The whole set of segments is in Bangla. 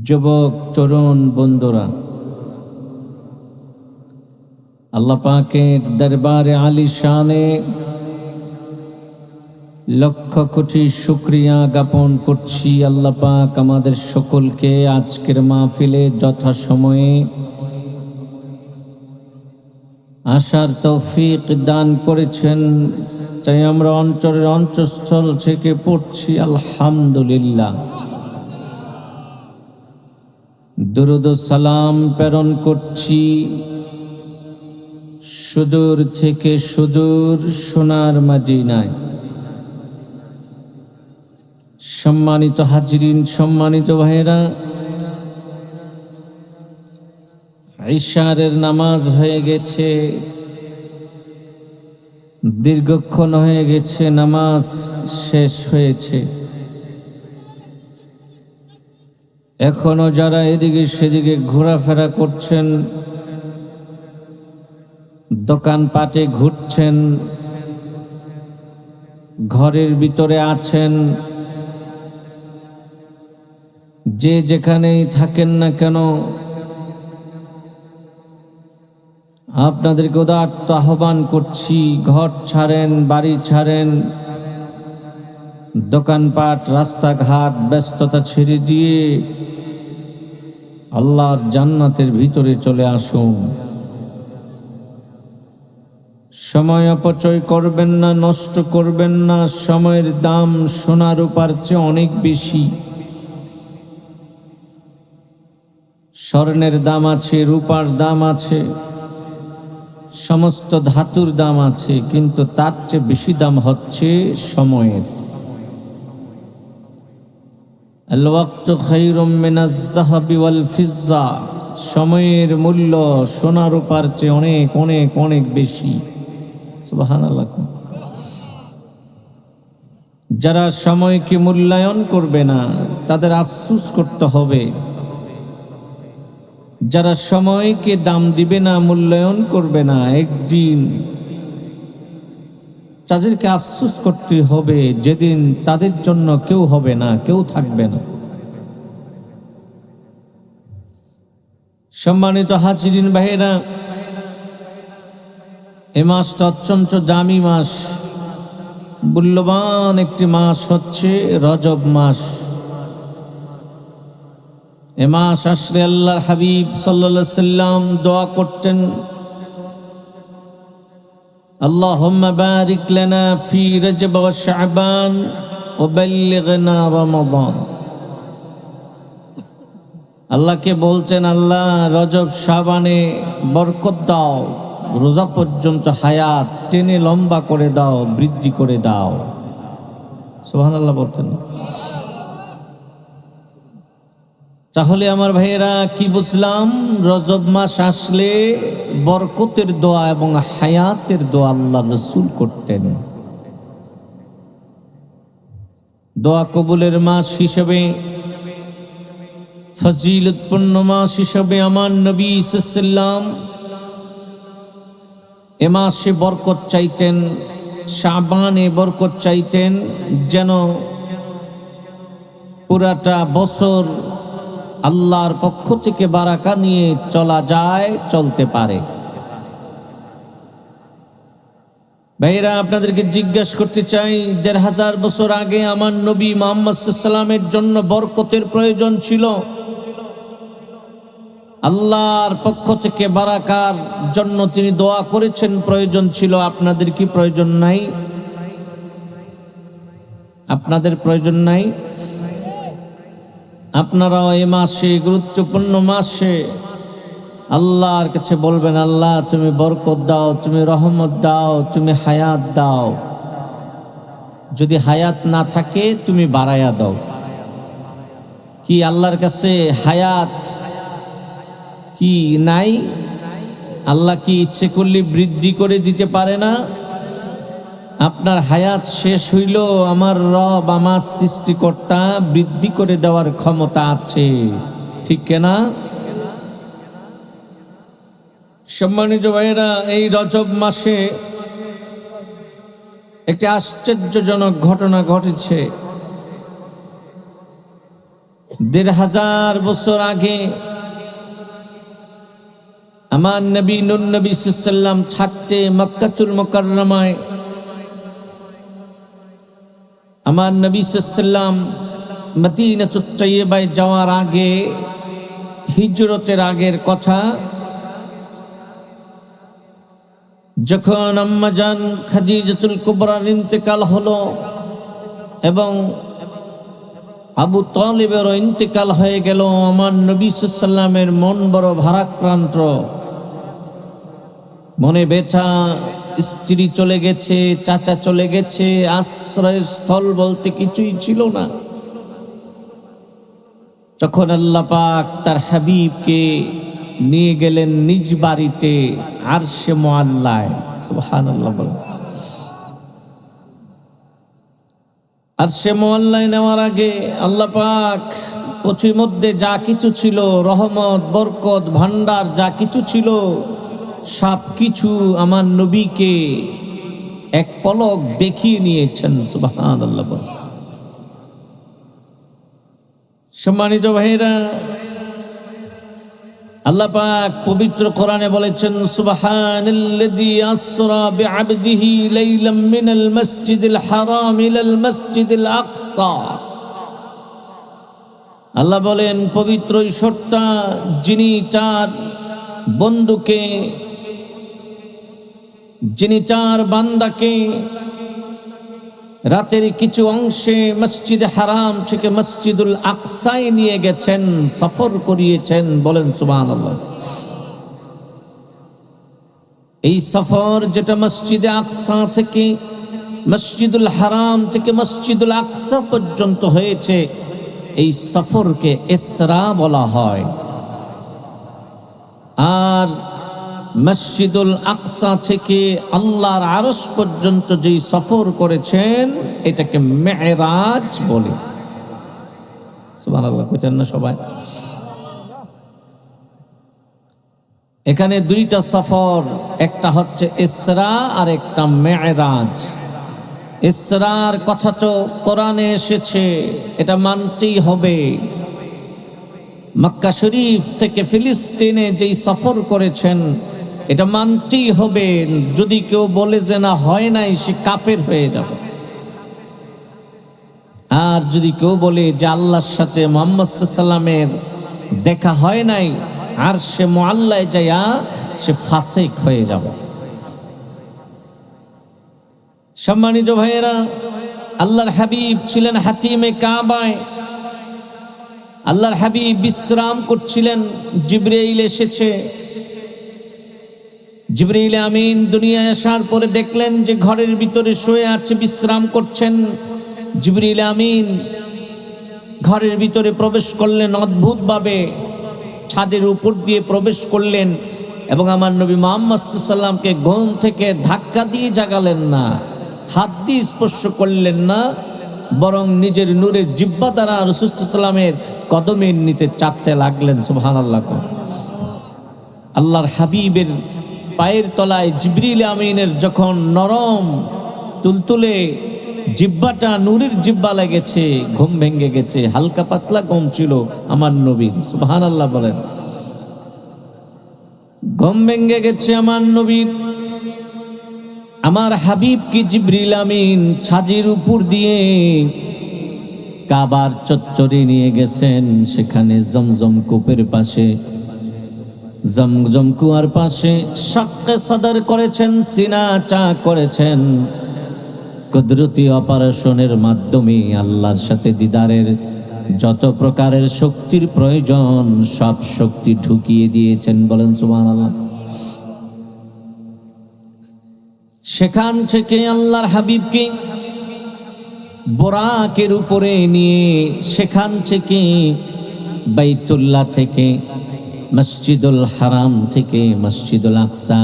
যুবক তরুণ বন্ধুরা, আল্লাহ পাকের দরবারে আলিশানে লক্ষ কোটি শুকরিয়া জ্ঞাপন করছি। আল্লাহ পাক আমাদের সকলকে আজকের মাহফিলে যথাসময়ে আসার তৌফিক দান করেছেন, তাই আমরা অন্তরের অন্তঃস্থল থেকে পড়ছি আলহামদুলিল্লাহ। দুরুদ ও সালাম প্রেরণ করছি সুদূর থেকে সুদূর সোনার মদিনায়। সম্মানিত হাজিরিন, সম্মানিত ভাইরা, ইশারের নামাজ হয়ে গেছে, দীর্ঘক্ষণ হয়ে গেছে, নামাজ শেষ হয়েছে। এখনো যারা এদিকে সেদিকে ঘোরাফেরা করছেন, দোকানপাটে ঘুরছেন, ঘরের ভিতরে আছেন, যে যেখানেই থাকেন না কেন, আপনাদেরকে উদাত্ত আহ্বান করছি, ঘর ছাড়েন, বাড়ি ছাড়েন, দোকানপাট, রাস্তাঘাট, ব্যস্ততা ছেড়ে দিয়ে আল্লাহর জান্নাতের ভিতরে চলে আসুন। সময় অপচয় করবেন না, নষ্ট করবেন না। সময়ের দাম সোনা রূপার চেয়ে অনেক বেশি। স্বর্ণের দাম আছে, রূপার দাম আছে, সমস্ত ধাতুর দাম আছে, কিন্তু তার চেয়ে বেশি দাম হচ্ছে সময়ের। আল ওয়াক্তু খায়রুম মিনাজ যাহাবি ওয়াল ফিজ্জা, সময়ের মূল্য সোনা রূপার চেয়ে অনেক অনেক অনেক বেশি। সুবহানাল্লাহ। যারা সময়কে মূল্যায়ন করবে না তাদের আফসোস করতে হবে। যারা সময়কে দাম দিবে না, মূল্যায়ন করবে না, একদিন তাদেরকে আফসোস করতে হবে, যেদিন তাদের জন্য কেউ হবে না, কেউ থাকবে না। সম্মানিত হাজিরিন ভাইয়েরা, এই মাসটা অত্যন্ত দামি মাস, মূল্যবান একটি মাস হচ্ছে রজব মাস। এ মাস আসলে আল্লাহর হাবিব সাল্লাল্লাহু আলাইহি সাল্লাম দোয়া করতেন, আল্লাহুম্মা বারিক লানা ফি রজব ওয়া শাবান ওয়া বাল্লিগনা রমাদান। আল্লাহকে বলছেন, আল্লাহ রজব শাবানে বরকত দাও, রোজা পর্যন্ত হায়াত টেনে লম্বা করে দাও, বৃদ্ধি করে দাও। সুবহানাল্লাহ বলতেন। তাহলে আমার ভাইয়েরা, কি বুঝলাম? রজব মাস আসলে বরকতের দোয়া এবং হায়াতের দোয়া আল্লাহ রাসূল করতেন। দোয়া কবুলের মাস হিসেবে, ফজিলতপূর্ণ মাস হিসেবে আমার নবী সাল্লাল্লাহু আলাইহি ওয়াসাল্লাম এ মাসে বরকত চাইতেন, শাবানে বরকত চাইতেন, যেন পুরাটা বছর আল্লাহর পক্ষ থেকে বারাকা নিয়ে চলা যায়, চলতে পারে। ভাইরা, আপনাদেরকে জিজ্ঞাসা করতে চাই, ১৫০০ বছর আগে আমার নবী মুহাম্মদ সাল্লাল্লাহু আলাইহি ওয়াসাল্লামের জন্য বরকতের প্রয়োজন ছিল, আল্লাহর পক্ষ থেকে বারাকার জন্য তিনি দোয়া করেছেন, প্রয়োজন ছিল। আপনাদের কি প্রয়োজন নাই? আপনাদের প্রয়োজন নাই? আপনারাও এই মাসে, গুরুত্বপূর্ণ মাসে আল্লাহর কাছে বলবেন, আল্লাহ তুমি বরকত দাও, তুমি রহমত দাও, তুমি হায়াত দাও। যদি হায়াত না থাকে তুমি বাড়ায়া দাও। কি আল্লাহর কাছে হায়াত কি নাই? আল্লাহ কি ইচ্ছে করলে বৃদ্ধি করে দিতে পারে না? আপনার হায়াত শেষ হইল, আমার রব, আমার সৃষ্টিকর্তা বৃদ্ধি করে দেওয়ার ক্ষমতা আছে, ঠিক কিনা? সম্মানিত ভাইয়েরা, এই রজব মাসে একটি আশ্চর্যজনক ঘটনা ঘটেছে। 1500 বছর আগে আমার নবী নূর নবী সাল্লাল্লাহু আলাইহি থাকতে মক্কাতুল মুকাররমায় আমার নবী সাল্লাল্লাহু মদিনাতুত তৈয়বায় যাওয়ার আগে, হিজরতের আগের কথা, যখন আম্মাজান খাদিজাতুল কুবরার ইন্তেকাল হলো এবং আবু তালিবেরও ইন্তেকাল হয়ে গেল, আমার নবী সাল্লাল্লাহু আলাইহি ওয়াসাল্লামের মন বড় ভারাক্রান্ত, মনে ব্যথা। স্ত্রী চলে গেছে, চাচা চলে গেছে, আশ্রয়স্থল বলতে কিছুই ছিল না। তখন আল্লাহ পাক তার হাবিবকে নিয়ে গেলেন নিজ বাড়িতে আরশে মুআল্লায়। সুবহানাল্লাহ বলেন। আরশে মুআল্লায় নেওয়ার আগে আল্লাহ পাক পৃথিবীর মধ্যে যা কিছু ছিল, রহমত, বরকত, ভান্ডার যা কিছু ছিল, সব কিছু আমার নবীকে এক পলক দেখিয়ে নিয়েছেন। সুবহানাল্লাহ বলেন। সম্মানিত ভাইরা, আল্লাহ পাক পবিত্র কোরআনে বলেছেন, সুবহানাল্লাযী আসরা বিআবদিহি লাইলাম মিনাল মাসজিদিল হারাম ইলাল মাসজিদিল আকসা। আল্লাহ বলেন, পবিত্র ঈশ্বরটা যিনি তার বন্ধুকে, যিনি তার বান্দাকে রাতের কিছু অংশে মসজিদে হারাম থেকে মসজিদুল আকসায় নিয়ে গেছেন, সফর করিয়েছেন। বলেন সুবহানাল্লাহ। এই সফর যেটা মসজিদে আকসা থেকে মসজিদুল হারাম থেকে মসজিদুল আকসা পর্যন্ত হয়েছে, এই সফরকে ইসরা বলা হয়। আর মসজিদুল আকসা থেকে আল্লাহর আরশ পর্যন্ত যেই সফর করেছেন, এটাকে মেরাজ বলে। সুবহানাল্লাহ, বুঝেন না সবাই? এখানে দুইটা সফর, একটা হচ্ছে ইসরা আর একটা মেরাজ। ইসরার কথা তো কোরআনে এসেছে, এটা মানতেই হবে। মক্কা শরীফ থেকে ফিলিস্তিনে যেই সফর করেছেন, এটা মানতেই হবে। যদি কেউ বলে যে না হয় নাই, সে কাফের হয়ে যাবে। আর যদি কেউ বলে যে আল্লাহর সাথে মুহাম্মদ সাল্লাল্লাহু আলাইহি ওয়াসাল্লামের দেখা হয় নাই, আর সে মুআল্লায় যায়া সে ফাসিক হয়ে যাবে। সম্মানিত ভাইয়েরা, আল্লাহর হাবিব ছিলেন হাতিমে কাবায়। আল্লাহর হাবিব বিশ্রাম করছিলেন, জিবরাইল এসেছে। জিবরাইল আমিন দুনিয়ায় আসার পরে দেখলেন যে ঘরের ভিতরে শুয়ে আছে, বিশ্রাম করছেন। জিবরাইল আমিন ঘরের ভিতরে প্রবেশ করলেন, অদ্ভুতভাবে ছাদের উপর দিয়ে প্রবেশ করলেন এবং আমার নবী মুহাম্মদ সাল্লাল্লাহু আলাইহি ওয়াসাল্লামকে ঘুম থেকে ধাক্কা দিয়ে জাগালেন না, হাত দিয়ে স্পর্শ করলেন না, বরং নিজের নূরের জিহ্বা দ্বারা রাসূল সাল্লাল্লাহু আলাইহি ওয়াসাল্লামের কদমের নিচে চাপতে লাগলেন। সুবহানাল্লাহ। আল্লাহর হাবিবের পায়ের তলায় জিবরিল আমিনের যখন নরম তুলতুলে জিহ্বাটা, নূরের জিহ্বা লেগেছে, ঘুম ভেঙে গেছে। হালকা পাতলা ঘুম ছিল আমার নবীর। সুবহানাল্লাহ বলেন। ঘুম ভেঙে গেছে আমার নবীর। আমার হাবিব কি জিবরিল আমিন ছাদের উপর দিয়ে কাবার চত্বরে নিয়ে গেছেন। সেখানে জমজম কূপের পাশে, জমজম কুয়ার পাশে শাক্কে সদর করেছেন, সিনা চা করেছেন। কুদরতি অপারেশনের মাধ্যমে আল্লাহর সাথে দিদারের যত প্রকারের শক্তির প্রয়োজন, সব শক্তি ঢুকিয়ে দিয়েছেন। বলেন সুবহানাল্লাহ। সেখান থেকে আল্লাহর হাবিবকে বোরাকের উপরে নিয়ে, সেখান থেকে বাইতুল্লাহ থেকে, মসজিদুল হারাম থেকে মসজিদুল আকসা,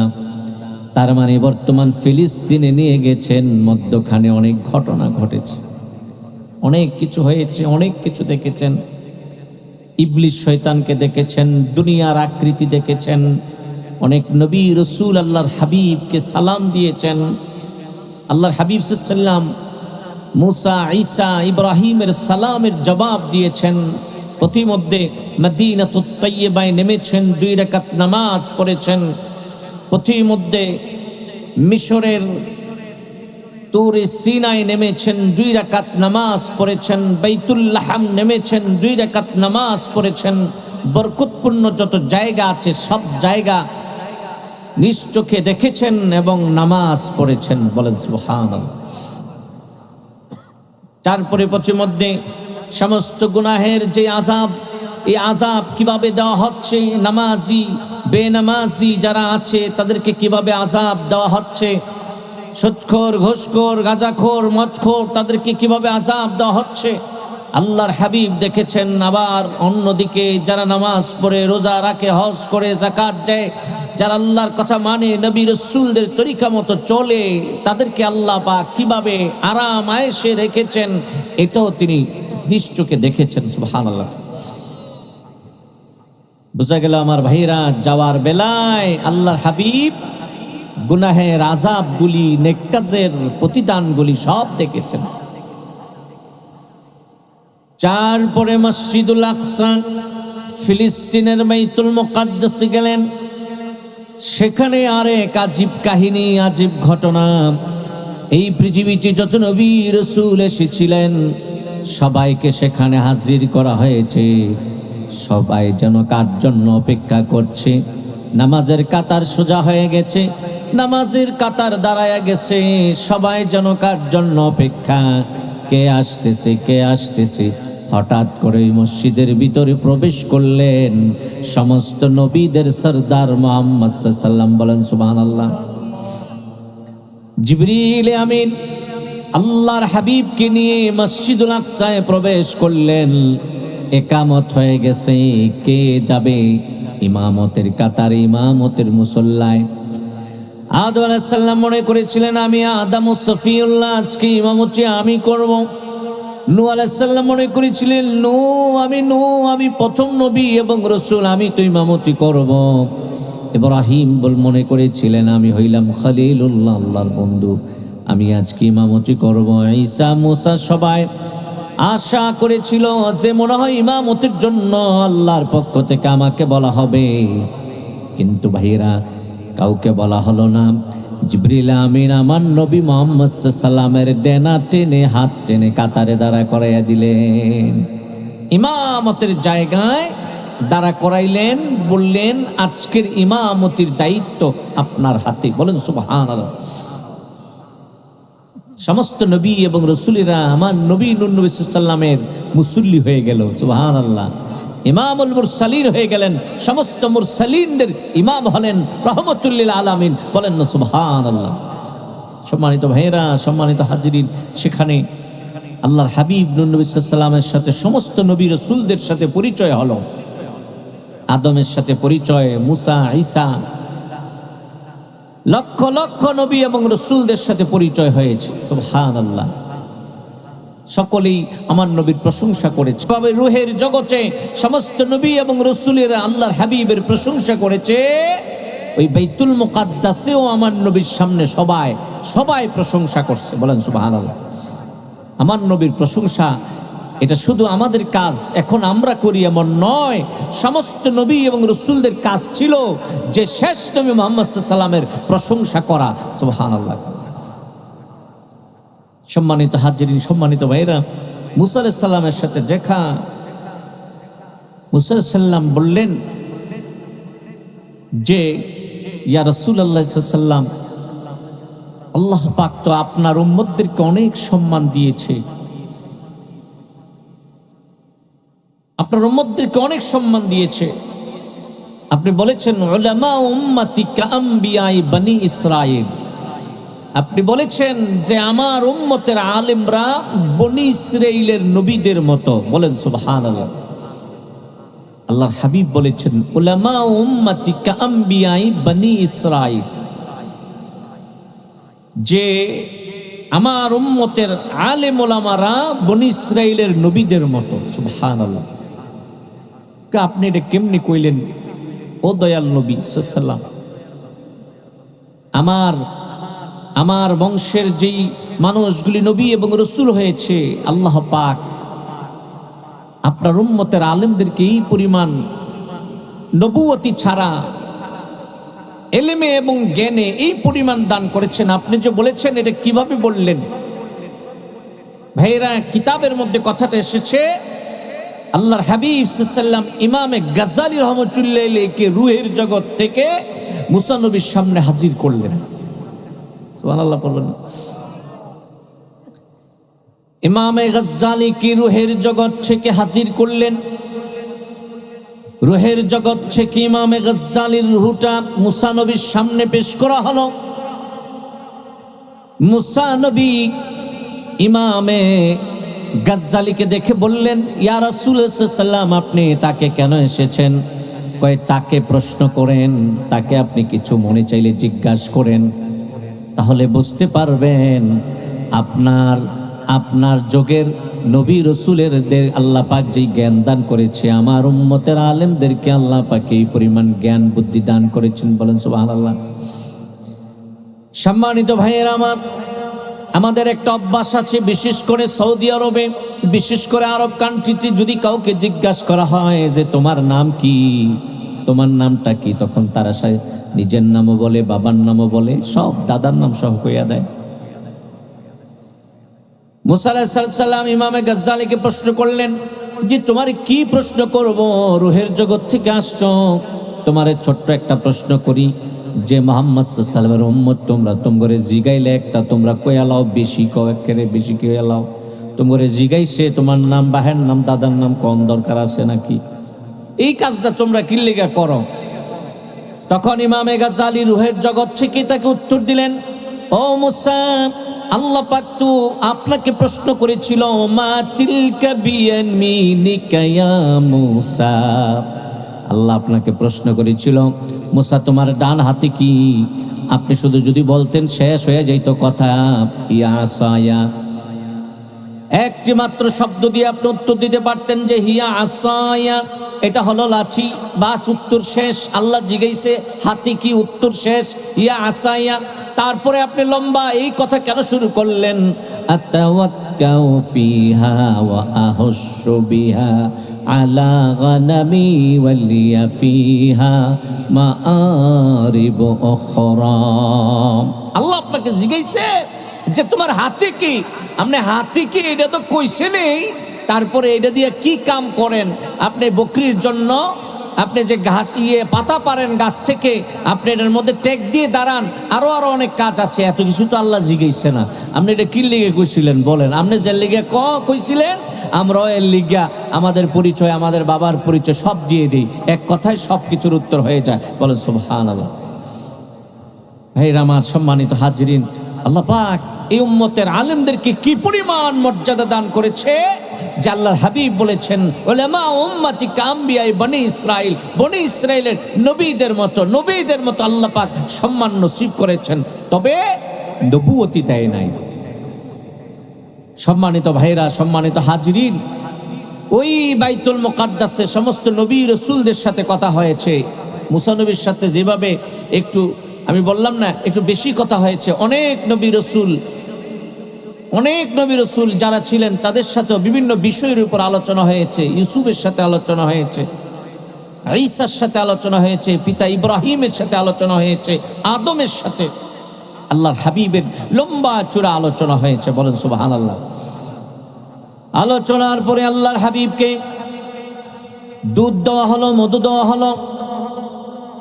তার মানে বর্তমান ফিলিস্তিনে নিয়ে গেছেন। মধ্যখানে অনেক ঘটনা ঘটেছে, অনেক কিছু হয়েছে, অনেক কিছু দেখেছেন। ইবলিস শয়তানকে দেখেছেন, দুনিয়ার আকৃতি দেখেছেন, অনেক নবী রসুল আল্লাহর হাবিবকে সালাম দিয়েছেন। আল্লাহর হাবিব সাল্লাল্লাহু আলাইহি ওয়াসাল্লাম মুসা, ঈসা, ইব্রাহিমের সালামের জবাব দিয়েছেন। পথিমধ্যে মদিনাতুত তাইয়্যিবায় নেমেছেন, 2 রাকাত নামাজ পড়েছেন। পথিমধ্যে মিশরের তুরে সিনায় নেমেছেন, 2 রাকাত নামাজ পড়েছেন। বাইতুল লাহাম নেমেছেন, 2 রাকাত নামাজ পড়েছেন। বরকতপূর্ণ যত জায়গা আছে সব জায়গা নিজ চোখে দেখেছেন এবং নামাজ পড়েছেন। বলেন সুবহানাল্লাহ। তারপরে পথিমধ্যে সমস্ত গুনাহের যে আযাব, এই আযাব কিভাবে দেওয়া হচ্ছে, নামাজি বেনামাজি যারা আছে তাদেরকে কিভাবে আযাব দেওয়া হচ্ছে, সুদখোর, ঘুষখোর, গাঁজাখোর, মদখোর, তাদেরকে কিভাবে আযাব দেওয়া হচ্ছে আল্লাহর হাবিব দেখেছেন। আবার অন্যদিকে যারা নামাজ পড়ে, রোজা রাখে, হজ করে, যাকাত দেয়, যারা আল্লাহর কথা মানে, নবী রাসূলদের তরিকা মতো চলে, তাদেরকে আল্লাহ পাক কিভাবে আরাম আয়েশে রেখেছেন এটাও তিনি নিজ চোখে দেখেছেন। সুবহানাল্লাহ। বোঝা গেল আমার ভাইরা, যাওয়ার বেলায় আল্লাহর হাবিব গুনাহের আযাবগুলি, নেক কাজের প্রতিদানগুলি সব দেখেছেন। তারপরে মসজিদুল আকসা, ফিলিস্তিনের বাইতুল মুকাদ্দাসে গেলেন। সেখানে আরেক আজীব কাহিনী, আজীব ঘটনা। এই পৃথিবীতে যত নবী রাসূল এসেছিলেন সবাইকে সেখানে হাজির করা হয়েছে। সবাই যেন কার জন্য অপেক্ষা করছে। নামাজের কাতার সোজা হয়ে গেছে, নামাজের কাতার দাঁড়ায় গেছে। সবাই যেন কার জন্য অপেক্ষা, কে আসতেছে, কে আসতেছে। হঠাৎ করে মসজিদের ভিতরে প্রবেশ করলেন সমস্ত নবীদের সরদার মুহাম্মদ সাল্লাল্লাহু আলাইহি ওয়াসাল্লাম। বলেন সুবহানাল্লাহ। জিবরিল আমিন আল্লাহর হাবিবকে নিয়ে মসজিদুল আকসায় প্রবেশ করলেন। একামত হয়ে গেছে, কে যাবে ইমামতের কাতারে, ইমামতের মুসল্লায়। আদম আলাইহিস সালাম মনে করেছিলেন আমি আদম ও সফিউল্লাহ, আজকে ইমামতি আমি করব। নূহ আলাইহিস সালাম মনে করেছিলেন আমি প্রথম নবী এবং রাসূল, আমি তো ইমামতি করব। ইব্রাহিম মনে করেছিলেন আমি হইলাম খলিলুল্লাহ, আল্লাহর বন্ধু, আমি আজকে ইমামতি করব। ঈসা, মুসা সবাই আশা করেছিল যে মনে হয় ইমামতির জন্য আল্লাহর পক্ষ থেকে আমাকে বলা হবে, কিন্তু ভাইরা কাউকে বলা হলো না। জিবরিল আমিন আমার নবী মুহাম্মদ সাল্লাল্লাহু আলাইহি ওয়াসাল্লামের ডেনা টেনে, হাত টেনে কাতারে দাঁড়া করাইয়া দিলেন। ইমামতের জায়গায় দাঁড়া করাইলেন, বললেন আজকের ইমামতির দায়িত্ব আপনার হাতে। বলেন সুবহানাল্লাহ। সমস্ত নবী এবং রাসূলেরা আমার নবী নূর নবী সাল্লাল্লাহু আলাইহি ওয়াসাল্লামের মুসল্লি হয়ে গেল। সুবহানাল্লাহ। ইমামুল মুরসালিন হয়ে গেলেন, সমস্ত মুরসালিনদের ইমাম হলেন রাহমাতুল লিল আলামিন। বলেন না সুবহানাল্লাহ। সম্মানিত ভাইয়েরা, সম্মানিত হাজিরিন, সেখানে আল্লাহর হাবিব নূর নবী সাল্লাল্লাহু আলাইহি ওয়াসাল্লামের সাথে সমস্ত নবী রাসূলদের সাথে পরিচয় হলো। আদমের সাথে পরিচয়, মুসা, ঈসা, লক্ষ লক্ষ নবী এবং রাসূলদের সাথে পরিচয় হয়েছে। সুবহানাল্লাহ। সকলেই আমার নবীর প্রশংসা করেছে। তবে রূহের জগতে সমস্ত নবী এবং রাসূলেরা আল্লাহর হাবিবের প্রশংসা করেছে। ওই বাইতুল মুকাদ্দাসেও আমার নবীর সামনে সবাই প্রশংসা করছে। বলেন সুবহানাল্লাহ। আমার নবীর প্রশংসা এটা শুধু আমাদের কাজ, এখন আমরা করি এমন নয়। সমস্ত নবী এবং রাসূলদের কাজ ছিল যে শেষ নবী মুহাম্মদ সাল্লাল্লাহু আলাইহি ওয়াসাল্লামের প্রশংসা করা। সুবহানাল্লাহ। সম্মানিত হাজিরিন, সম্মানিত ভাইরা, মুসা আলাইহিস সালামের সাথে দেখা। মুসা আলাইহিস সালাম বললেন যে ইয়া রাসূলুল্লাহ সাল্লাল্লাহু আলাইহি ওয়াসাল্লাম, আল্লাহ পাক তো আপনার উম্মতদেরকে অনেক সম্মান দিয়েছে, আপনার উম্মতদেরকে অনেক সম্মান দিয়েছে। আপনি বলেছেন উলামা উম্মতি কাআম্বিয়াই বনি ইসরাঈল। আপনি বলেছেন যে আমার উম্মতের আলেমরা বনি ইসরাঈলের নবীদের মতো। বলেন সুবহানাল্লাহ। আল্লাহর হাবিব বলেছেন উলামা উম্মতি কাআম্বিয়াই বনি ইসরাঈল, যে আমার উম্মতের আলেম ওলামারা বনি ইসরাঈলের নবীদের মতো। সুবহানাল্লাহ। আপনি এটা কেমনি কইলেন ও দয়াল নবী সাল্লাল্লাহু আলাইহি ওয়াসাল্লাম? আমার বংশের যেই মানুষগুলি নবী এবং রাসূল হয়েছে, আল্লাহ পাক আপনার উম্মতের আলেমদেরকে এই পরিমাণ নবুয়তি ছাড়া এলেমে এবং জ্ঞানে এই পরিমাণ দান করেছেন। আপনি যে বলেছেন এটা কিভাবে বললেন? ভাইরা, কিতাবের মধ্যে কথাটা এসেছে, আল্লাহর হাবিব সাল্লাল্লাহু আলাইহি ইমামে গাজ্জালী রহমাতুল্লাহি আলাইহিকে রূহের জগৎ থেকে মুসা নবীর সামনে হাজির করলেন। সুবহানাল্লাহ বলবেন। ইমামে গাজ্জালীকে রূহের জগৎ থেকে হাজির করলেন। রূহের জগৎ থেকে ইমামে গাজ্জালীর রূহটা মুসা নবীর সামনে পেশ করা হলো। মুসা নবী ইমামে গাজ্জালীকে দেখে বললেন, ইয়া রাসূলুল্লাহ সাল্লাল্লাহু আলাইহি ওয়াসাল্লাম, আপনি তাকে কেন এসেছেন? কয়, তাকে প্রশ্ন করেন, তাকে আপনি কিছু মনে চাইলে জিজ্ঞাসা করেন, তাহলে বুঝতে পারবেন আপনার যুগের নবী রসুলের আল্লাহ পাক যেই জ্ঞান দান করেছে, আমার উম্মতের আলেমদেরকে আল্লাহ পাক এই পরিমাণ জ্ঞান বুদ্ধি দান করেছেন। বলেন সুবহানাল্লাহ। সম্মানিত ভাইয়েরা আমার, আমাদের একটা অভ্যাস আছে, বিশেষ করে সৌদি আরবে, বিশেষ করে আরব কান্ট্রিতে যদি কাউকে জিজ্ঞাসা করা হয় যে তোমার নাম কি, তোমার নামটা কি, তখন তারা নিজের নামও বলে, বাবার নামও বলে, সব দাদার নাম সহ কইয়া দেয়। মুসা আলাইহিস সালাম ইমামে গাজ্জালীকে প্রশ্ন করলেন যে তোমার কি প্রশ্ন করব, রূহের জগৎ থেকে আসছো, তোমারে ছোট্ট একটা প্রশ্ন করি যে মুহাম্মদ সাল্লাল্লাহু আলাইহি ওয়াসাল্লামের উম্মত তোমরা জিগাইলে একটা তোমরা কইয়া লাও, বেশি কয়েকরে বেশি কইয়া লাও, তোমরা জিগাইছে তোমার নাম, বাহের নাম, দাদার নাম কোন দরকার আছে নাকি? এই কাজটা তোমরা কি লেগা করো? তখন ইমামে গাজ্জালী রূহের জগৎ থেকে তাকে উত্তর দিলেন, ও মুসা, আল্লাহ পাক তো আপনাকে প্রশ্ন করেছিল, মা তিলকা বিয়ামিনিকা ইয়া মুসা, আল্লাহ আপনাকে প্রশ্ন করেছিল, মুসা তোমার ডান হাতে কি? আপনি শুধু যদি বলতেন শেষ হয়ে যাইত কথা, ইয়া আসায়া, একটি মাত্র শব্দ দিয়ে আপনি উত্তর দিতে পারতেন যে হিয়া আসায়া, এটা হলো লাঠি, বাস, উত্তর শেষ। আল্লাহ জিজ্ঞাসে হাতি কি, উত্তর শেষ, ইয়া আসায়া। তারপরে আপনি লম্বা এই কথা কেন শুরু করলেন? আতাওয়াক্কাউ ফিহা ওয়া আহুশু বিহা আলা গানামি ওয়ালিয়া ফিহা মাআরিব উখরা। আল্লাহ আপনাকে জিজ্ঞাসে যে তোমার হাতে কি, আপনি হাতে কি এটা তো কইছে নেই, তারপরে এটা দিয়ে কি কাম করেন? আপনি বকরির জন্য আপনি যে ঘাস পাতা পারেন গাছ থেকে, আপনি এটার মধ্যে টেক দিয়ে দাঁড়ান, আরো অনেক কাজ আছে, এত কিছু তো আল্লাহ জিজ্ঞাসে না। আপনি এটা কি লিগে কইছিলেন বলেন? আপনি যে লিগে কইছিলেন, আমরাও এর লিগা আমাদের পরিচয়, আমাদের বাবার পরিচয় সব দিয়ে দিই, এক কথায় সব কিছুর উত্তর হয়ে যায়। বলেন সুবহানাল্লাহ। ভাইরা আমার, সম্মানিত হাজিরিন, আল্লাহ পাক এই উম্মতের আলেমদেরকে কি পরিমাণ মর্যাদা দান করেছে যে আল্লাহর হাবিব বলেছেন, উলামা উম্মতি কাম্বিয়াই বনি ইসরাইল, বনি ইসরাইলের নবীদের মতো আল্লাহ পাক সম্মান নসিব করেছেন, তবে নবুয়তি দেয় নাই। সম্মানিত ভাইরা, সম্মানিত হাজিরিন, ওই বাইতুল মুকাদ্দাসে সমস্ত নবী রসুলদের সাথে কথা হয়েছে। মুসা নবীর সাথে যেভাবে একটু আমি বললাম না, একটু বেশি কথা হয়েছে। অনেক নবী রসুল যারা ছিলেন তাদের সাথে বিভিন্ন বিষয়ের উপর আলোচনা হয়েছে। ইউসুফের সাথে আলোচনা হয়েছে, ঈসার সাথে আলোচনা হয়েছে, পিতা ইব্রাহিমের সাথে আলোচনা হয়েছে, আদমের সাথে আল্লাহর হাবিবের লম্বা চূড়া আলোচনা হয়েছে। বলেন সুবহানাল্লাহ। আলোচনার পরে আল্লাহর হাবিবকে দুধ দেওয়া হলো, মধু দেওয়া হলো,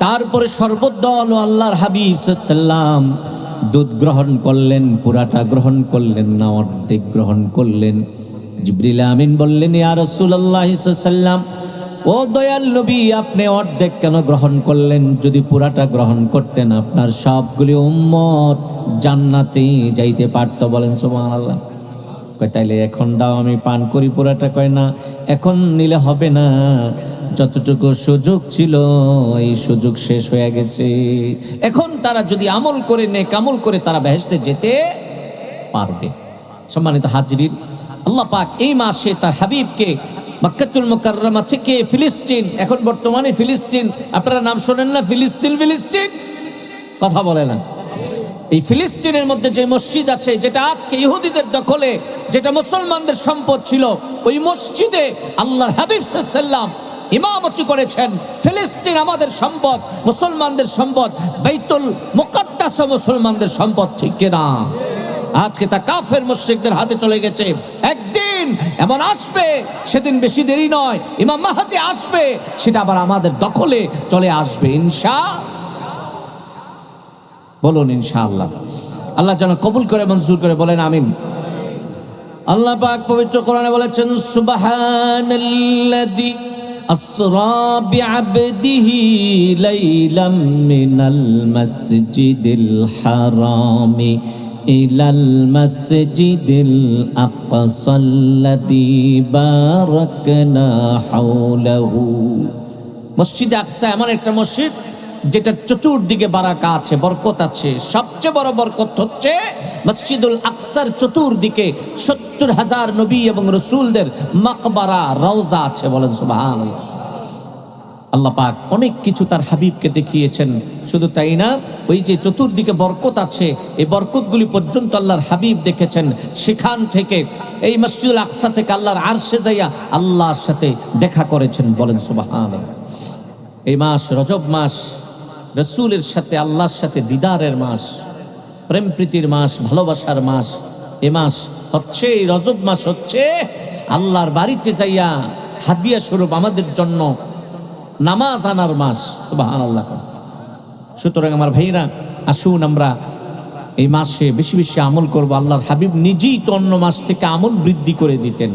তারপরে শরবত দেওয়া হলো। আল্লাহর হাবিব সাল্লাম দুধ গ্রহণ করলেন, পুরাটা গ্রহণ করলেন না, অর্ধেক গ্রহণ করলেন। জিবরিল আমিন বললেন, ইয়া রাসূলুল্লাহ সাল্লাম, ও দয়াল নবী, আপনি অর্ধেক কেন গ্রহণ করলেন? যদি পুরাটা গ্রহণ করতেন আপনার সবগুলি উম্মত জান্নাতে যাইতে পারত। বলেন সুবহানাল্লাহ। কয় তাইলে এখন দাও, আমি পান করি পুরাটা। কয় না, এখন নিলে হবে না, যতটুকু সুযোগ ছিল এই সুযোগ শেষ হয়ে গেছে। এখন তারা যদি আমল করে কামল করে তারা বেহেশতে যেতে পারবে। সম্মানিত হাজিরিন, আল্লাহ পাক এই মাসে তার হাবিবকে মক্কাতুল মুকাররমা থেকে ফিলিস্তিন, এখন বর্তমানে ফিলিস্তিন, আপনারা নাম শোনেন না? ফিলিস্তিন কথা বলে না, এই ফিলিস্তিনের মধ্যে যে মসজিদ আছে, যেটা আজকে ইহুদিদের দখলে, যেটা মুসলমানদের সম্পদ ছিল, ওই মসজিদে আল্লাহর হাবিব সাল্লাল্লাহু আলাইহি ওয়াসাল্লাম ইমামতি করেছেন। ফিলিস্তিন আমাদের সম্পদ, মুসলমানদের সম্পদ, বাইতুল মুকাদ্দাস মুসলমানদের সম্পদ, ঠিক কিনা? আজকে তা কাফের মুশরিকদের হাতে চলে গেছে। একদিন এমন আসবে, সেদিন বেশি দেরি নয়, ইমাম মাহদী আসবে, সেটা আবার আমাদের দখলে চলে আসবে বলুন ইনশাআল্লাহ। আল্লাহ যেন কবুল করে মঞ্জুর করে, বলেন আমিন। আল্লাহ পাক পবিত্র কোরআনে বলেছেন, সুবহানাল্লাযী আসরা বিআবদিহি লাইলাম মিনাল মাসজিদিল হারামি ইলাল মাসজিদিল আকসাল্লাযী বারাকনা হাওলাহু। মসজিদে আকসা এমন একটা মসজিদ যেটা চতুর্দিকে বারাকা আছে, বরকত আছে। সবচেয়ে বড় বরকত হচ্ছে মসজিদুল আকসার চতুর্দিকে ৭০,০০০ নবী এবং রসুলদের মাকবারা, রওজা আছে। বলেন সুবহানাল্লাহ। আল্লাহ পাক অনেক কিছু তার হাবিবকে দেখিয়েছেন। শুধু তাই না, ওই যে চতুর্দিকে বরকত আছে, এই বরকতগুলি পর্যন্ত আল্লাহর হাবিব দেখেছেন। সেখান থেকে এই মসজিদুল আকসা থেকে আল্লাহর আরশে যাইয়া আল্লাহর সাথে দেখা করেছেন। বলেন সুবহানাল্লাহ। এই মাস রজব মাস, রসুলের সাথে আল্লাহর সাথে দিদারের মাস, প্রেম প্রীতির মাস, ভালোবাসার মাস। এ মাস হচ্ছে, এই রজব মাস হচ্ছে আল্লাহর বাড়িতে যাইয়া হাদিয়া স্বরূপ আমাদের জন্য নামাজ আনার মাস। সুবহানাল্লাহ। সুতরাং আমার ভাইরা, আসুন আমরা এই মাসে বেশি বেশি আমল করব। আল্লাহর হাবিব নিজেই তো অন্য মাস থেকে আমল বৃদ্ধি করে দিতেন,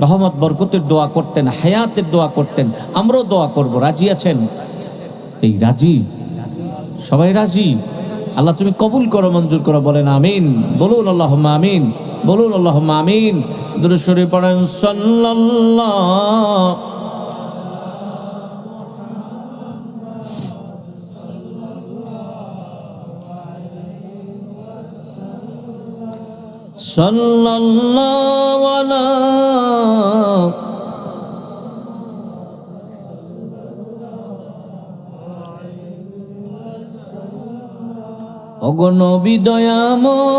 রহমত বরকতের দোয়া করতেন, হায়াতের দোয়া করতেন। আমরাও দোয়া করব। রাজি আছেন? এই রাজি, সবাই রাজি? আল্লাহ তুমি কবুল করো, মঞ্জুর করো, বলেন আমিন। বলুন আল্লাহুম্মা আমিন, বলুন আল্লাহুম্মা আমিন। দুরূদ শরীফ পড়েন, সাল্লাল্লাহু সাল্লাল্লাহু আলা ওগো নবী দয়াময়,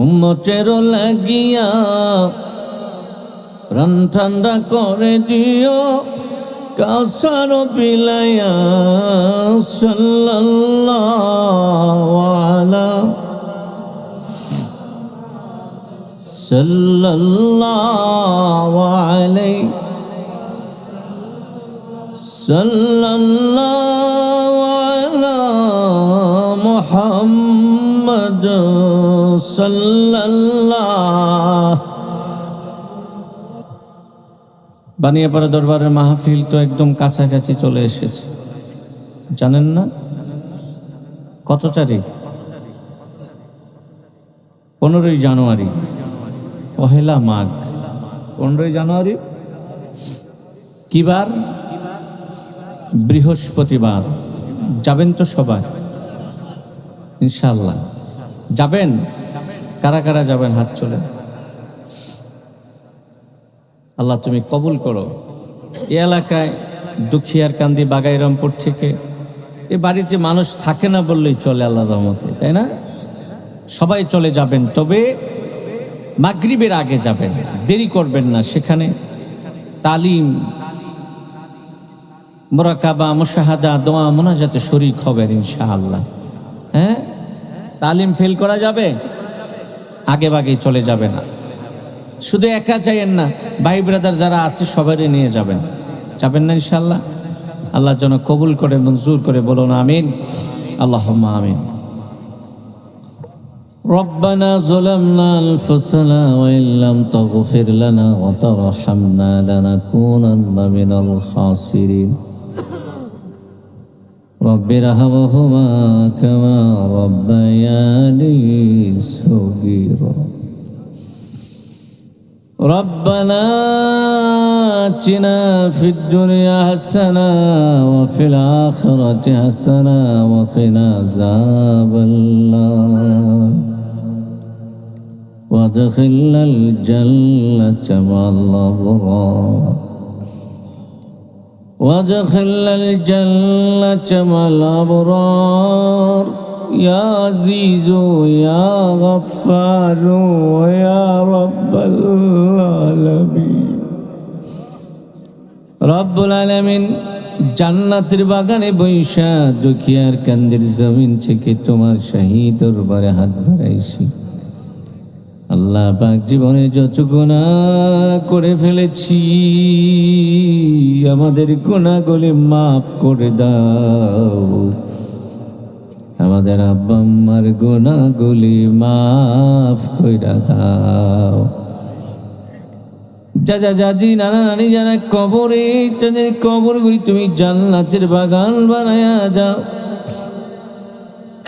উম্মতের লাগিয়া প্রাণ ঠান্ডা করে দিও, কাউসার বিলায়া। সাল্লাল্লাহু আলা সাল্লাল্লাহু আলাইহি সাল্লাল্লাহু আলা মুহাম্মদ সাল্লাল্লাহু। বানিয়াপাড়া দরবারের মাহফিল তো একদম কাছাকাছি চলে এসেছে, জানেন না? কত তারিখ? 15ই জানুয়ারি, পহেলা মাঘ। 15ই জানুয়ারি কি বার? বৃহস্পতিবার। যাবেন তো সবাই ইনশাআল্লাহ? যাবেন? কারা কারা যাবেন হাত চলে? আল্লাহ তুমি কবুল করো। এই এলাকায় দুখিয়ার কান্দি, বাগাইরামপুর থেকে এ বাড়িতে মানুষ থাকে না বললেই চলে, আল্লাহর রহমতে, তাই না? সবাই চলে যাবেন, তবে মাগরিবের আগে যাবেন, দেরি করবেন না। সেখানে তালিম, মুরাকাবা, মুশাহাদা, দোয়া, মুনাজাতে শরীক হবেন ইনশাআল্লাহ। হ্যাঁ, তালিম ফেল করা যাবে? আগে ভাগেই চলে যাবে না। শুধু একা যাইয়েন না, ভাই ব্রাদার যারা আছে সবারই নিয়ে যাবেন। যাবেন না ইনশাআল্লাহ? আল্লাহ যেন কবুল করে, মঞ্জুর করে, বলুন আমিন। আল্লাহুম্মা আমিন। ربنا ظلمنا أنفسنا وإن لم تغفر لنا وترحمنا لنكونن من الخاسرين رب ارحمهما كما ربياني صغيرا ربنا آتنا في الدنيا حسنة وفي الآخرة حسنة وقنا عذاب النار وادخلنا الجنة مع الأبرار وادخل الجنة مع الأبرار يا عزيز يا غفار يا رب العالمين رب العالمين জান্নাতের বাগানে বৈশা দুখিয়ার কান্দের জমিন থেকে তোমার শাহী দরবারে হাত বাড়াইছি। আল্লাহ পাক জীবনে যত গুনাহ করে ফেলেছি আমাদের গুনাহগুলি মাফ করে দাও, আমাদের আব্বা আম্মার গুনাহগুলি মাফ করে দাও। যাজা জাজি নানা নানি যারা কবরে তাদের কবরগুলি তুমি জান্নাতের বাগান বানায়া যাও।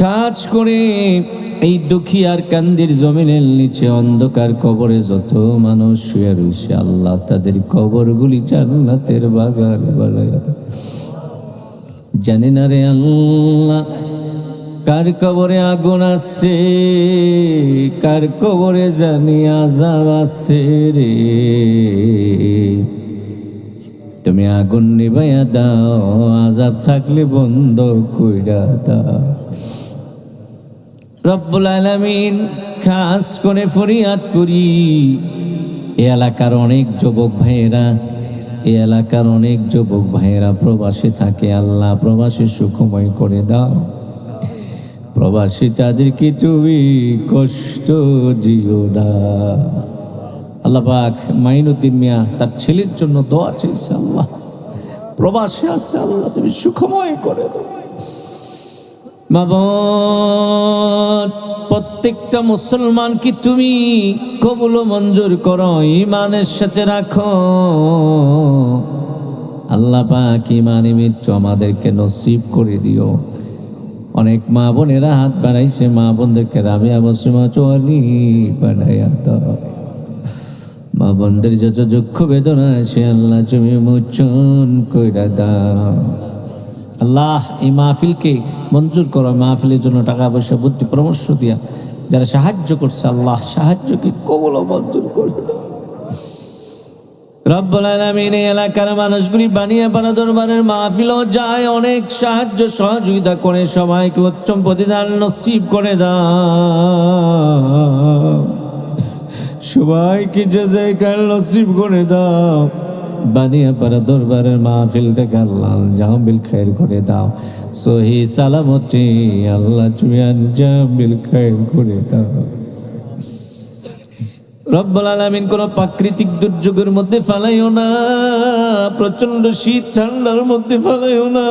কাজ করে এই দুখিয়ার কান্দির জমিনের নিচে অন্ধকার কবরে যত মানুষ শুয়ে রয়েছে আল্লাহ তাদের কবরগুলি জান্নাতের বাগান বানায়া দাও। জানি না রে আল্লাহ কার কবরে আগুন আছে, কার কবরে জানি আযাব আছে রে, তুমি আগুন নিভাইয়া দাও, আযাব থাকলে বন্ধ কইরা দাও। রব্বুল আলামিন খাস করে ফরিয়াদ করি এই এলাকার অনেক যুবক ভাইয়েরা, এই এলাকার অনেক যুবক ভাইয়েরা প্রবাসী থাকে, আল্লাহ প্রবাসী সুখময় করে দাও। প্রবাসী তাদেরকে তুমি কষ্ট দিও না। আল্লাহ পাক মাইনুদ্দিন মিয়া তার ছেলের জন্য দোয়া চেয়েছে, আল্লাহ প্রবাসী আছে আল্লাহ তুমি সুখময় করে দাও। মাবুদ প্রত্যেকটা মুসলমানকে তুমি কবুল ও মঞ্জুর করো, ঈমানের সাথে রাখো। আল্লাহ পাক ঈমানি মৃত্যু আমাদেরকে নসিব করে দিও। অনেক মা বোনেরা হাত বাড়াইছে, মা বোনদেরকে রাবিয়া বসিমা চোয়ালি বানাইয়া দাও। মা বোনদের যত দুঃখ বেদনা আছে আল্লাহ তুমি মোচন কইরা দাও। আল্লাহ এই মাহফিলকে মঞ্জুর করো, মাহফিলের জন্য টাকা পয়সা বুদ্ধি পরামর্শ দিয়া যারা সাহায্য করছে আল্লাহ সাহায্যকে কবুল ও মঞ্জুর করো। রব্বুল আলামিন এই এলাকার মানুষগুলি বানিয়ে পাড়া দরবারের মাহফিলও যায়, অনেক সাহায্য সহযোগিতা করে, সবাইকে উত্তম প্রতিদান নসিব করে দাও, সবাইকে জাযায়ে নসিব করে দাও। বানিয়ে পাড়া দরবারের মাহফিলটাকে আল্লাহ জামিল খায়ের করে দাও, সহি সালামতি আল্লাহ তুমি জামিল খায়ের করে দাও। রব্বুল আলামিন কোন প্রাকৃতিক দুর্যোগের মধ্যে ফেলাইও না, প্রচন্ড শীত ঠান্ডার মধ্যে ফেলাইও না,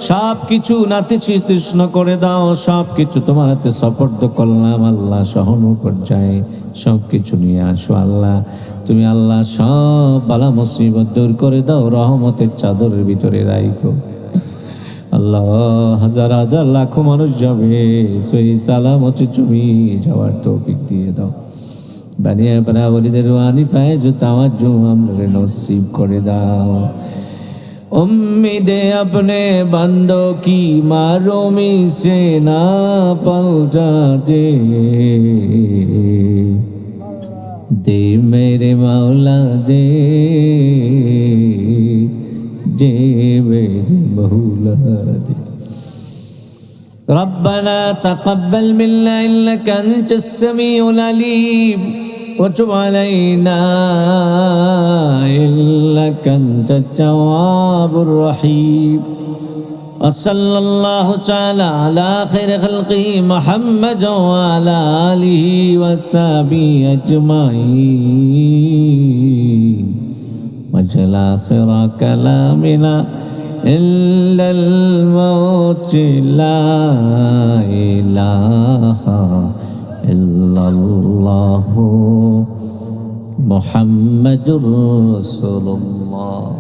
সব কিছু নাতিশীতোষ্ণ করে দাও, সব কিছু তোমার হাতে সুপর্দ করলাম আল্লাহ। সহন পর্যায়ে সব কিছু নিয়ে আসো আল্লাহ, তুমি আল্লাহ সব বালা মুসিবত দূর করে দাও, রহমতের চাদরের ভিতরে রাখো আল্লাহ। হাজার হাজার লাখো মানুষ যাবে, সেই সালামতে তুমি যাওয়ার তৌফিক দিয়ে দাও। বানিয়ে পাড়া ওলিদের রুহানি ফায়েজ তাওয়াজ্জু আমরা নসিব করে দাও। उम्मीदे अपने बंदों की मारूमी से ना पलटा दे, दे मेरे मौला दे, जे मेरे मौला दे। रब्बना तक़ब्बल मिन्ना इन्नका अंतस समीउल अलीम وتب علينا إنك أنت التواب الرحيم وصلى الله تعالى على خير خلقه محمد وعلى آله وصحبه أجمعين وجل آخر كلامنا إلا الموت لا إله إلا الله محمد رسول الله